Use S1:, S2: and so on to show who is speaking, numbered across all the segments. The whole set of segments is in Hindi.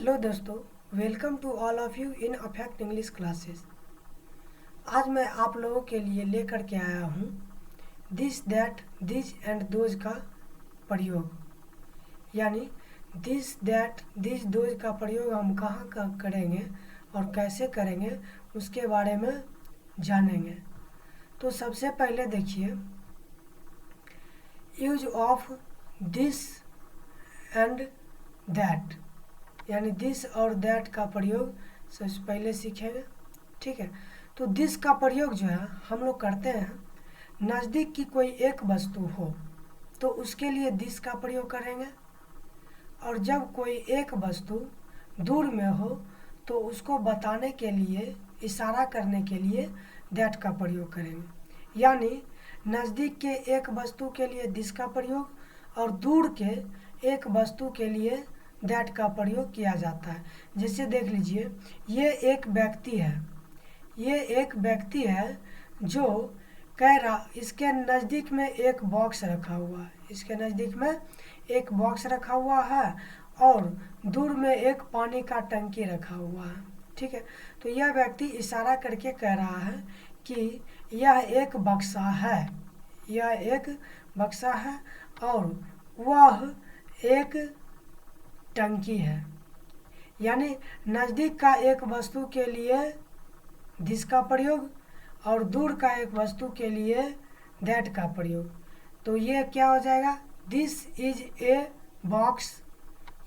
S1: हेलो दोस्तों, welcome to all of you in affect English classes. आज मैं आप लोगों के लिए लेकर के आया हूँ this that this and those का प्रयोग। यानी दिस दैट दिस दोज का प्रयोग हम कहाँ करेंगे और कैसे करेंगे उसके बारे में जानेंगे। तो सबसे पहले देखिए, use of this and that, यानी दिस और दैट का प्रयोग सबसे पहले सीखेंगे। ठीक है, तो दिस का प्रयोग जो है हम लोग करते हैं, नज़दीक की कोई एक वस्तु हो तो उसके लिए दिस का प्रयोग करेंगे, और जब कोई एक वस्तु दूर में हो तो उसको बताने के लिए, इशारा करने के लिए दैट का प्रयोग करेंगे। यानी नज़दीक के एक वस्तु के लिए दिस का प्रयोग और दूर के एक वस्तु के लिए दैट का प्रयोग किया जाता है। जैसे देख लीजिए, ये एक व्यक्ति है, ये एक व्यक्ति है जो कह रहा, इसके नज़दीक में एक बॉक्स रखा हुआ है, इसके नज़दीक में एक बॉक्स रखा हुआ है और दूर में एक पानी का टंकी रखा हुआ है। ठीक है, तो यह व्यक्ति इशारा करके कह रहा है कि यह एक बक्सा है, यह एक बक्सा है और वह एक टंकी है। यानी नज़दीक का एक वस्तु के लिए दिस का प्रयोग और दूर का एक वस्तु के लिए दैट का प्रयोग। तो ये क्या हो जाएगा, दिस इज ए बॉक्स,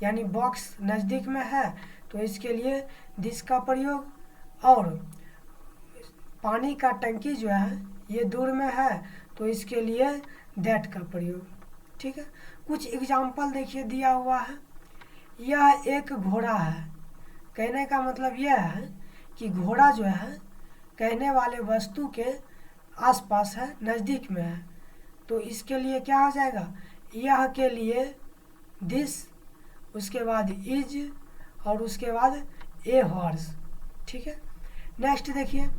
S1: यानी बॉक्स नज़दीक में है तो इसके लिए दिस का प्रयोग, और पानी का टंकी जो है ये दूर में है तो इसके लिए दैट का प्रयोग। ठीक है, कुछ एग्जाम्पल देखिए दिया हुआ है। यह एक घोड़ा है, कहने का मतलब यह है कि घोड़ा जो है कहने वाले वस्तु के आसपास है, नज़दीक में है, तो इसके लिए क्या हो जाएगा, यह के लिए दिस, उसके बाद इज और उसके बाद ए हॉर्स। ठीक है, नेक्स्ट देखिए,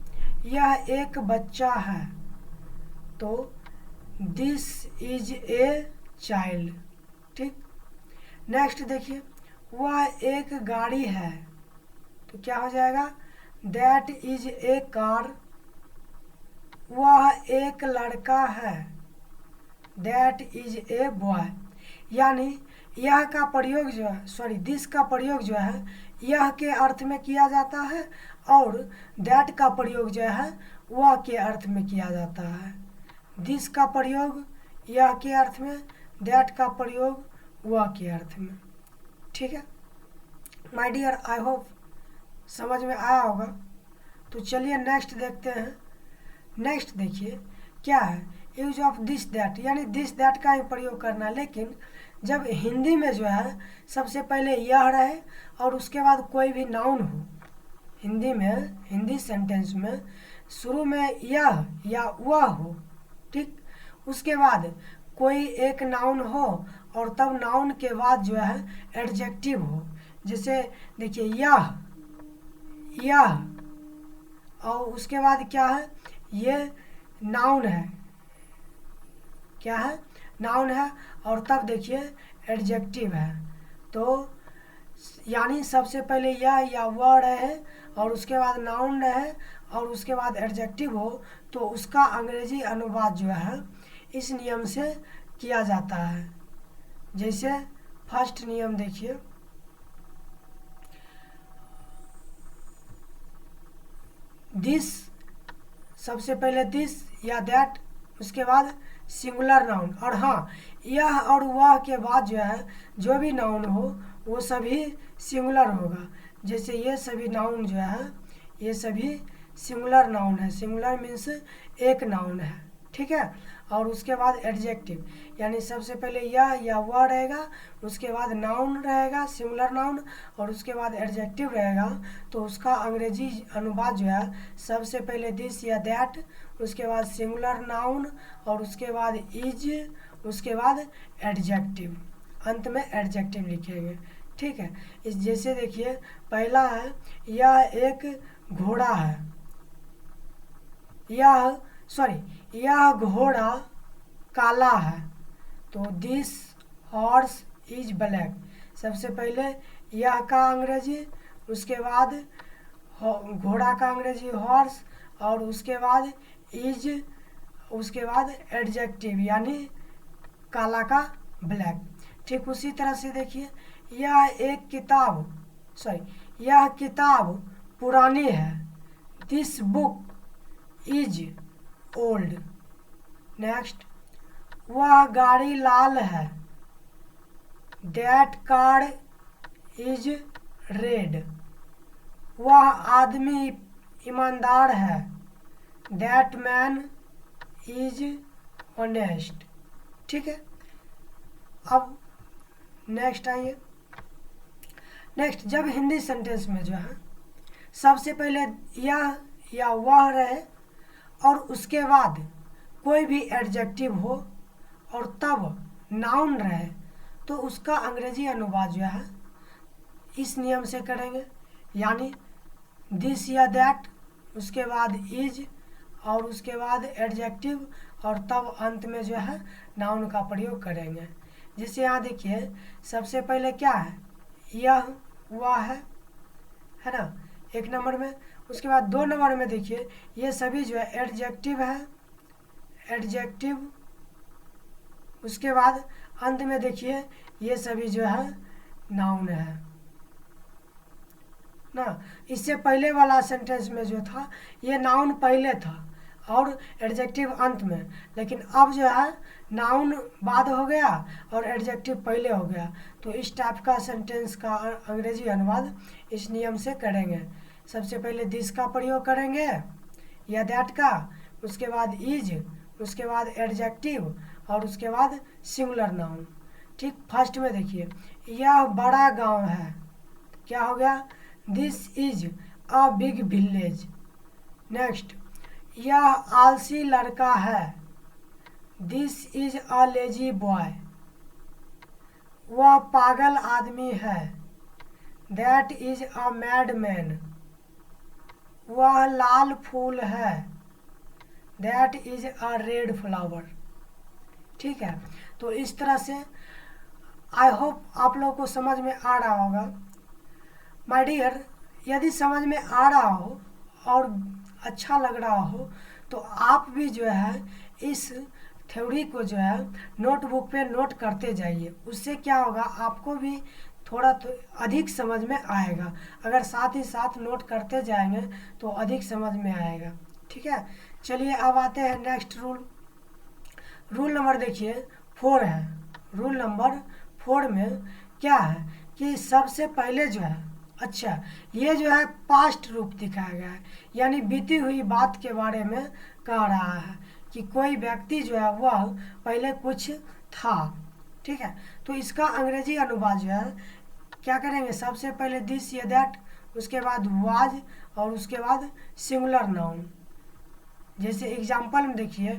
S1: यह एक बच्चा है तो दिस इज ए चाइल्ड। ठीक, नेक्स्ट देखिए, वह एक गाड़ी है तो क्या हो जाएगा, दैट इज ए कार। वह एक लड़का है, दैट इज ए बॉय। यानी यह का प्रयोग जो है, सॉरी दिस का प्रयोग जो है यह के अर्थ में किया जाता है और दैट का प्रयोग जो है वह के अर्थ में किया जाता है। दिस का प्रयोग यह के अर्थ में, दैट का प्रयोग वह के अर्थ में। ठीक है माय डियर, आई होप समझ में आया होगा। तो चलिए नेक्स्ट देखते हैं। नेक्स्ट देखिए क्या है, यूज ऑफ दिस दैट, यानी दिस दैट का ही प्रयोग करना, लेकिन जब हिंदी में जो है सबसे पहले यह रहे और उसके बाद कोई भी नाउन हो। हिंदी में, हिंदी सेंटेंस में शुरू में यह या वह हो, ठीक, उसके बाद कोई एक नाउन हो और तब नाउन के बाद जो है एडजेक्टिव हो। जैसे देखिए यह और उसके बाद क्या है, ये नाउन है, क्या है, नाउन है, और तब देखिए एडजेक्टिव है। तो यानी सबसे पहले यह या वह रहे और उसके बाद नाउन रहे और उसके बाद एडजेक्टिव हो तो उसका अंग्रेजी अनुवाद जो है इस नियम से किया जाता है। जैसे फर्स्ट नियम देखिए, दिस, सबसे पहले दिस या दैट, उसके बाद सिंगुलर नाउन, और हाँ यह और वह के बाद जो है जो भी नाउन हो वो सभी सिंगुलर होगा। जैसे ये सभी नाउन जो है ये सभी सिंगुलर नाउन है, सिंगुलर मीन्स एक नाउन है। ठीक है, और उसके बाद एडजेक्टिव, यानी सबसे पहले यह या वह रहेगा, उसके बाद नाउन रहेगा सिंगुलर नाउन और उसके बाद एडजेक्टिव रहेगा। तो उसका अंग्रेजी अनुवाद जो है सबसे पहले दिस या दैट, उसके बाद सिंगुलर नाउन और उसके बाद इज, उसके बाद एडजेक्टिव, अंत में एडजेक्टिव लिखेंगे। ठीक है, इस जैसे देखिए पहला है, यह एक घोड़ा है, यह घोड़ा काला है तो दिस हॉर्स इज ब्लैक। सबसे पहले यह का अंग्रेजी, उसके बाद घोड़ा का अंग्रेजी हॉर्स, और उसके बाद इज, उसके बाद एडजेक्टिव यानी काला का ब्लैक। ठीक उसी तरह से देखिए, यह किताब पुरानी है। This book is old. Next, वह गाड़ी लाल है। That car is red. वह आदमी ईमानदार है। That man is honest. ठीक है, अब नेक्स्ट आइए। नेक्स्ट, जब हिंदी सेंटेंस में जो है सबसे पहले यह या वह रहे और उसके बाद कोई भी एडजेक्टिव हो और तब नाउन रहे, तो उसका अंग्रेजी अनुवाद जो है इस नियम से करेंगे, यानी दिस या दैट, उसके बाद इज, और उसके बाद एडजेक्टिव, और तब अंत में जो है नाउन का प्रयोग करेंगे। जैसे यहाँ देखिए, सबसे पहले क्या है, यह वह है ना, एक नंबर में। उसके बाद 2 नंबर में देखिए, ये सभी जो है एडजेक्टिव है, एडजेक्टिव। उसके बाद अंत में देखिए, ये सभी जो है नाउन है ना। इससे पहले वाला सेंटेंस में जो था, ये नाउन पहले था और एडजेक्टिव अंत में, लेकिन अब जो है नाउन बाद हो गया और एडजेक्टिव पहले हो गया। तो इस टाइप का सेंटेंस का अंग्रेजी अनुवाद इस नियम से करेंगे। सबसे पहले दिस का प्रयोग करेंगे या दैट का, उसके बाद इज, उसके बाद एडजेक्टिव, और उसके बाद सिंगुलर नाउन। ठीक, फर्स्ट में देखिए, यह बड़ा गांव है। क्या हो गया, this is a big village. Next, यह आलसी लड़का है। This is a lazy boy. वह पागल आदमी है। That is a mad man. वह लाल फूल है। That is a red flower. ठीक है, तो इस तरह से आई होप आप लोगों को समझ में आ रहा होगा। माय डियर, यदि समझ में आ रहा हो और अच्छा लग रहा हो तो आप भी जो है इस थ्योरी को जो है नोटबुक पे नोट करते जाइए। उससे क्या होगा, आपको भी थोड़ा तो अधिक समझ में आएगा। अगर साथ ही साथ नोट करते जाएंगे तो अधिक समझ में आएगा। ठीक है, चलिए अब आते हैं नेक्स्ट रूल। रूल नंबर देखिए 4 है। रूल नंबर 4 में क्या है कि सबसे पहले जो है, अच्छा, ये जो है पास्ट रूप दिखाया गया है, यानी बीती हुई बात के बारे में कह रहा है कि कोई व्यक्ति जो है वह पहले कुछ था। ठीक है, तो इसका अंग्रेजी अनुवाद जो है क्या करेंगे, सबसे पहले दिस या दैट, उसके बाद वाज, और उसके बाद सिंगुलर नाउन। जैसे एग्जाम्पल में देखिए,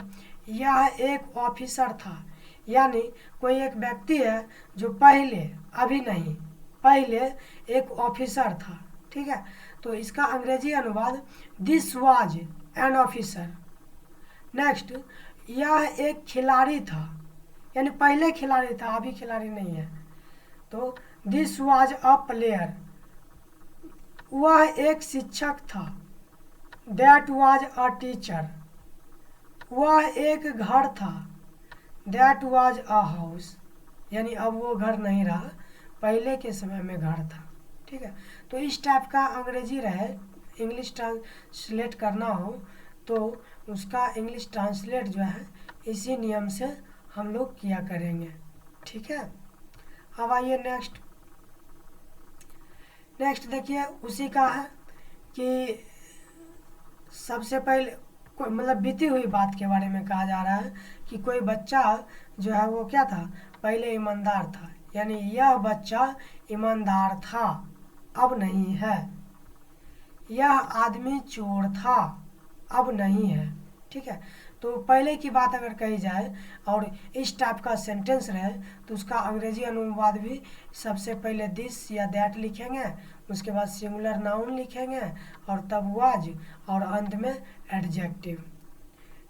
S1: यह एक ऑफिसर था, यानी कोई एक व्यक्ति है जो पहले, अभी नहीं, पहले एक ऑफिसर था। ठीक है, तो इसका अंग्रेजी अनुवाद this was an officer. Next, यह एक खिलाड़ी था, यानी पहले खिलाड़ी था, अभी खिलाड़ी नहीं है, तो दिस वाज अ प्लेयर। वह एक शिक्षक था। That was a teacher. वह एक घर था। दैट वाज अ हाउस, यानी अब वो घर नहीं रहा, पहले के समय में घर था। ठीक है, तो इस टाइप का अंग्रेजी रहे, इंग्लिश ट्रांसलेट करना हो तो उसका इंग्लिश ट्रांसलेट जो है इसी नियम से हम लोग किया करेंगे। ठीक है, अब आइए नेक्स्ट। नेक्स्ट देखिए, उसी का है कि सबसे पहले मतलब बीती हुई बात के बारे में कहा जा रहा है कि कोई बच्चा जो है वो क्या था, पहले ईमानदार था, यानी यह बच्चा ईमानदार था, अब नहीं है। यह आदमी चोर था, अब नहीं है। ठीक है, तो पहले की बात अगर कही जाए और इस टाइप का सेंटेंस रहे तो उसका अंग्रेजी अनुवाद भी सबसे पहले दिस या दैट लिखेंगे, उसके बाद सिंगुलर नाउन लिखेंगे, और तब वाज, और अंत में एडजेक्टिव।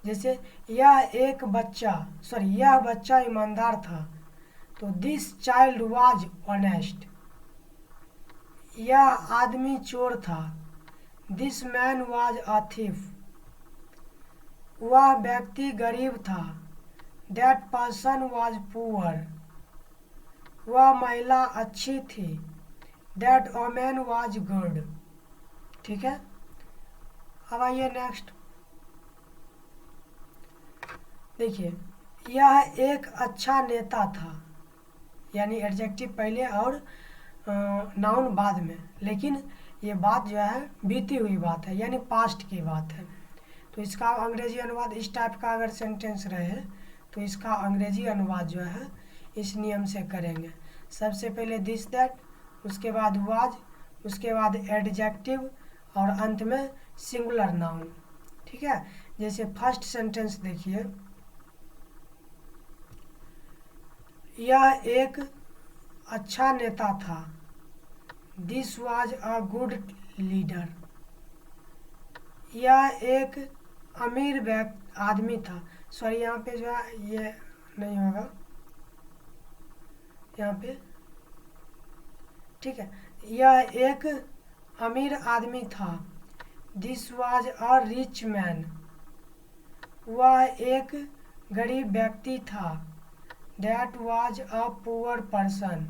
S1: जैसे यह बच्चा ईमानदार था, तो दिस चाइल्ड वाज ऑनेस्ट। यह आदमी चोर था। This man was a thief. वह व्यक्ति गरीब था। That person was poor. वह महिला अच्छी थी। That women was good. ठीक है, अब आइए नेक्स्ट। देखिए, यह एक अच्छा नेता था, यानी एडजेक्टिव पहले और नाउन बाद में, लेकिन ये बात जो है बीती हुई बात है, यानी पास्ट की बात है। तो इसका अंग्रेजी अनुवाद इस टाइप का अगर सेंटेंस रहे तो इसका अंग्रेजी अनुवाद जो है इस नियम से करेंगे। सबसे पहले दिस दैट, उसके बाद वाज, उसके बाद एडजेक्टिव और अंत में सिंगुलर नाउन। ठीक है, जैसे फर्स्ट सेंटेंस देखिए, यह एक अच्छा नेता था। This was a good leader. यह एक अमीर आदमी था। सॉरी, यहाँ पे जो है ये नहीं होगा यहाँ पे। ठीक है, यह एक अमीर आदमी था। This was a rich man. वह एक गरीब व्यक्ति था। That was a poor person.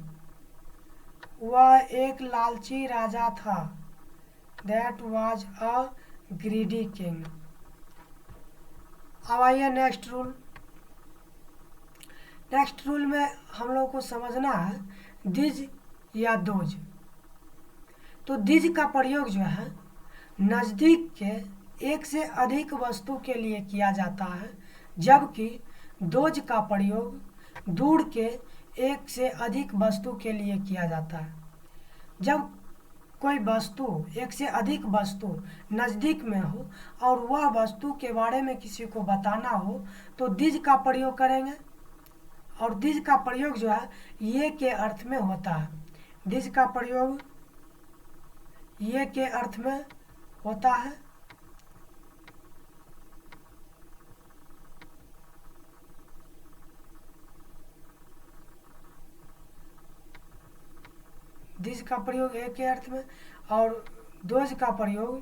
S1: वह एक लालची राजा था। That was a greedy king. अब आइए नेक्स्ट रूल। नेक्स्ट रूल में हम लोग को समझना है दिज या दोज। तो दिज का प्रयोग जो है नज़दीक के एक से अधिक वस्तु के लिए किया जाता है, जबकि दोज का प्रयोग दूर के एक से अधिक वस्तु के लिए किया जाता है। जब कोई वस्तु, एक से अधिक वस्तु नज़दीक में हो और वह वस्तु के बारे में किसी को बताना हो तो दिज का प्रयोग करेंगे। और दिज का प्रयोग जो है ये के अर्थ में होता है। दिज का प्रयोग ये के अर्थ में होता है। दिज का प्रयोग एक के अर्थ में, और दोज का प्रयोग,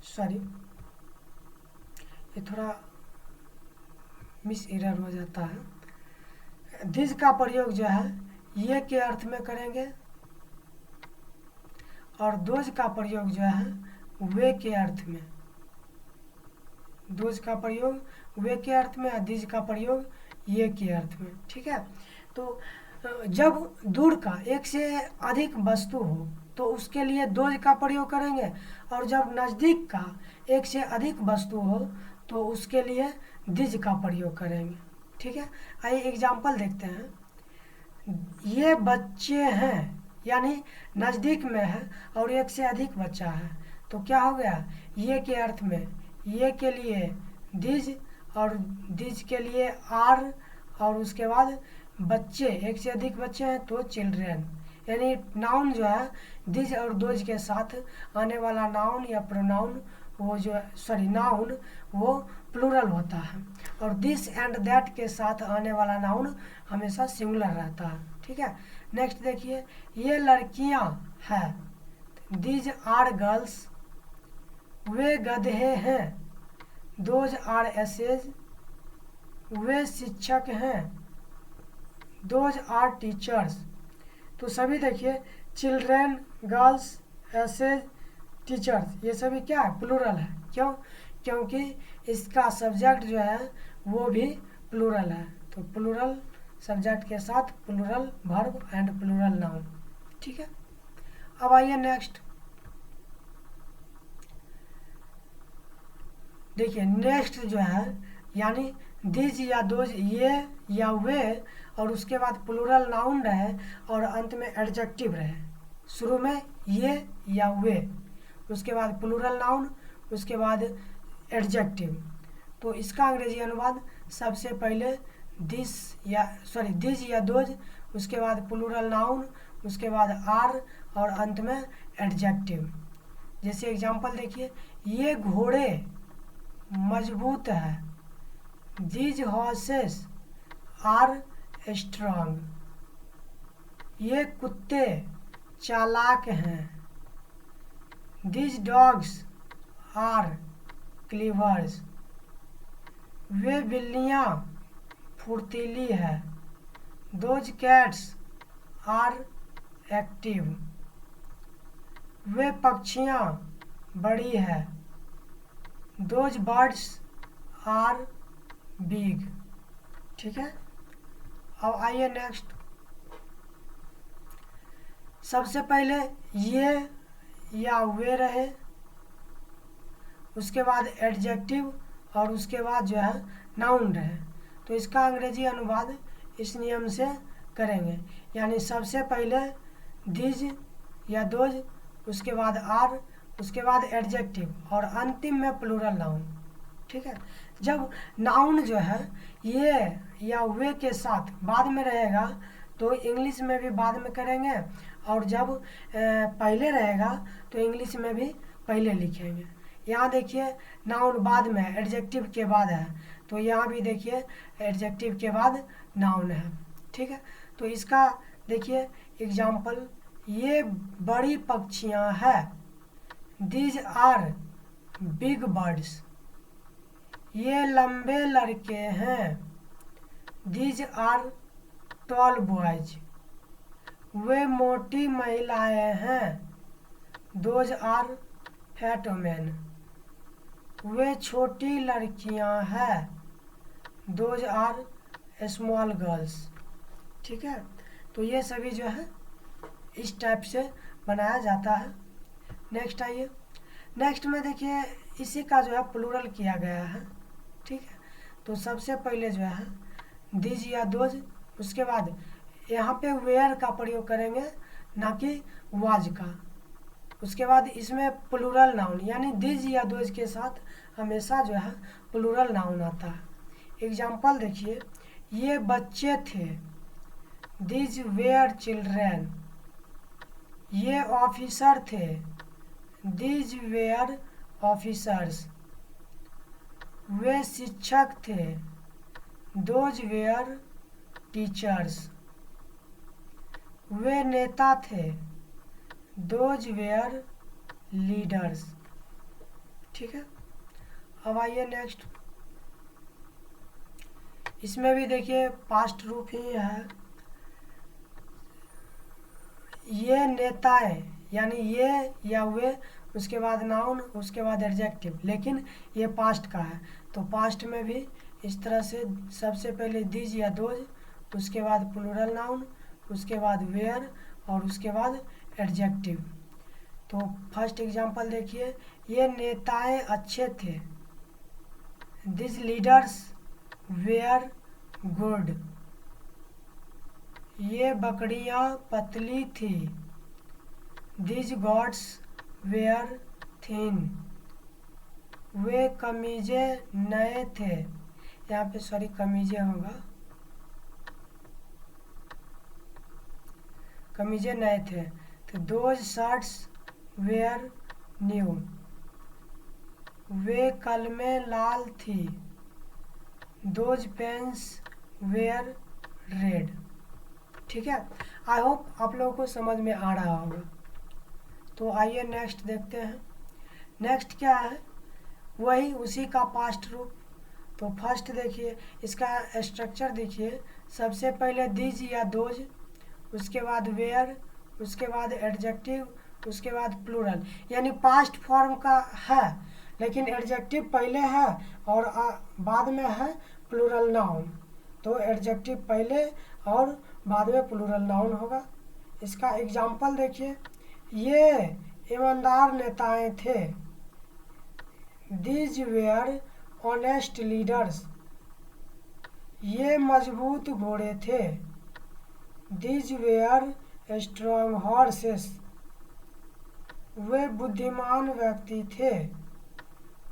S1: सॉरी ये थोड़ा मिस एरर हो जाता है। दिज का प्रयोग जो है ये के अर्थ में करेंगे और दोज का प्रयोग जो है वे के अर्थ में। दोज का प्रयोग वे के अर्थ में और दिज का प्रयोग ये के अर्थ में। ठीक है, तो जब दूर का एक से अधिक वस्तु हो तो उसके लिए दोज का प्रयोग करेंगे, और जब नज़दीक का एक से अधिक वस्तु हो तो उसके लिए दिज का प्रयोग करेंगे। ठीक है, आइए एग्जाम्पल देखते हैं। ये बच्चे हैं, यानी नज़दीक में है और एक से अधिक बच्चा है, तो क्या हो गया, ये के अर्थ में ये के लिए दिज और दिज के लिए आर, और उसके बाद बच्चे, एक से अधिक बच्चे हैं तो चिल्ड्रेन, यानी नाउन जो है दिज और दोज के साथ आने वाला नाउन या प्रोनाउन वो जो सॉरी नाउन वो प्लूरल होता है, और दिस एंड दैट के साथ आने वाला नाउन हमेशा सिंगुलर रहता है। ठीक है, नेक्स्ट देखिए, ये लड़कियां हैं। These are girls. वे गधे हैं। Those are essays. वे शिक्षक हैं। Those are teachers. तो सभी देखिए, चिल्ड्रेन, गर्ल्स, एसेज, टीचर्स, ये सभी क्या है, प्लूरल है। क्यों? क्योंकि इसका सब्जेक्ट जो है वो भी प्लूरल है। तो प्लूरल सब्जेक्ट के साथ plural verb and plural noun. ठीक है, अब आइए नेक्स्ट। देखिए नेक्स्ट जो है, यानी दिज या दोज, ये या वे, और उसके बाद प्लूरल नाउन रहे और अंत में एडजेक्टिव रहे। शुरू में ये या वे, उसके बाद प्लूरल नाउन, उसके बाद एडजेक्टिव। तो इसका अंग्रेजी अनुवाद सबसे पहले दिज या दोज, उसके बाद प्लूरल नाउन, उसके बाद आर और अंत में एडजेक्टिव। जैसे एग्जांपल देखिए, ये घोड़े मजबूत है। These horses are strong. ये कुत्ते चालाक हैं। दिस डॉग्स आर क्लीवर्स, वे बिल्लियाँ फुर्तीली है। दोज कैट्स आर एक्टिव, वे पक्षियाँ बड़ी है। Those birds are big. ठीक है, अब आइए नेक्स्ट। सबसे पहले ये या वे रहे, उसके बाद एडजेक्टिव और उसके बाद जो है नाउन रहे। तो इसका अंग्रेजी अनुवाद इस नियम से करेंगे, यानी सबसे पहले दिज या दोज, उसके बाद आर, उसके बाद एडजेक्टिव और अंतिम में प्लूरल नाउन। ठीक है, जब नाउन जो है ये या वे के साथ बाद में रहेगा तो इंग्लिश में भी बाद में करेंगे, और जब पहले रहेगा तो इंग्लिश में भी पहले लिखेंगे। यहाँ देखिए नाउन बाद में एडजेक्टिव के बाद है, तो यहाँ भी देखिए एडजेक्टिव के बाद नाउन है। ठीक है, तो इसका देखिए एग्जाम्पल, ये बड़ी पक्षियाँ हैं। दीज आर बिग बर्ड्स, ये लंबे लड़के हैं। दीज आर टॉल बॉयज, वे मोटी महिलाएं हैं। दोज आर फैट वुमेन, वे छोटी लड़कियां हैं। Those are small girls. ठीक है, तो ये सभी जो है इस टाइप से बनाया जाता है। नेक्स्ट आइए, नेक्स्ट में देखिए इसी का जो है प्लूरल किया गया है। ठीक है, तो सबसे पहले जो है दिज या दोज, उसके बाद यहाँ पे वेयर का प्रयोग करेंगे ना कि वाज का। उसके बाद इसमें प्लूरल नाउन, यानी दिज या दोज के साथ हमेशा जो है प्लूरल नाउन आता है। एग्जाम्पल देखिए, ये बच्चे थे। दिज वेयर चिल्ड्रेन, ये ऑफिसर थे। दिज वेयर ऑफिसर्स, वे शिक्षक थे। दोज वेयर टीचर्स, वे नेता थे। Those were leaders. ठीक है, अब आइए नेक्स्ट। इसमें भी देखिए पास्ट रूप ही है। ये नेताएं, यानी ये या वे, उसके बाद नाउन, उसके बाद एडजेक्टिव, लेकिन ये पास्ट का है, तो पास्ट में भी इस तरह से सबसे पहले दिज या दोज, उसके बाद प्लूरल नाउन, उसके बाद वेयर और उसके बाद एडजेक्टिव। तो फर्स्ट एग्जांपल देखिए, ये नेताएं अच्छे थे। दिस लीडर्स वेयर गुड, ये बकरियां पतली थी। दिस गॉड्स वेयर थिन, वे कमीजें नए थे। यहाँ पे सॉरी कमीजें होगा, कमीजें नए थे। तो दोज शर्ट्स वेयर न्यू, वे कलमें लाल थी। Those pens were red. ठीक है, आई होप आप लोगों को समझ में आ रहा होगा। तो आइए नेक्स्ट देखते हैं। नेक्स्ट क्या है, वही उसी का पास्ट रूप। तो फर्स्ट देखिए इसका स्ट्रक्चर देखिए, सबसे पहले दिज या दोज, उसके बाद वेयर, उसके बाद एडजेक्टिव, उसके बाद प्लूरल, यानी पास्ट फॉर्म का है लेकिन एडजेक्टिव पहले है और बाद में है प्लूरल नाउन। तो एडजेक्टिव पहले और बाद में प्लूरल नाउन होगा। इसका एग्जाम्पल देखिए, ये ईमानदार नेताएं थे। दीज वेयर ऑनेस्ट लीडर्स, ये मजबूत घोड़े थे। दीज वेयर स्ट्रॉन्ग हॉर्सेस, वे बुद्धिमान व्यक्ति थे।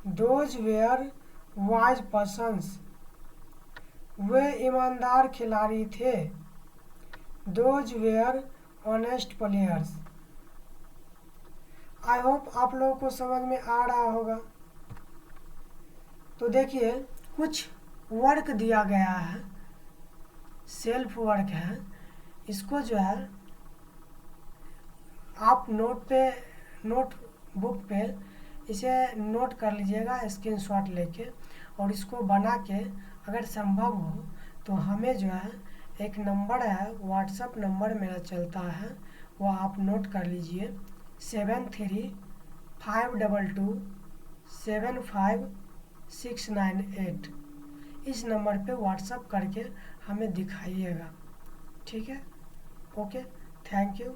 S1: दोज वेयर वाइज पर्सन्स, वे ईमानदार खिलाड़ी थे। Those were honest players. I hope आप लोगों को समझ में आ रहा होगा। तो देखिए कुछ वर्क दिया गया है, सेल्फ वर्क है, इसको जो है आप नोट बुक पे इसे नोट कर लीजिएगा स्क्रीनशॉट लेके, और इसको बना के अगर संभव हो तो हमें जो है एक नंबर है, व्हाट्सअप नंबर मेरा चलता है, वो आप नोट कर लीजिए 7352275698। इस नंबर पे व्हाट्सअप करके हमें दिखाइएगा। ठीक है, ओके, थैंक यू।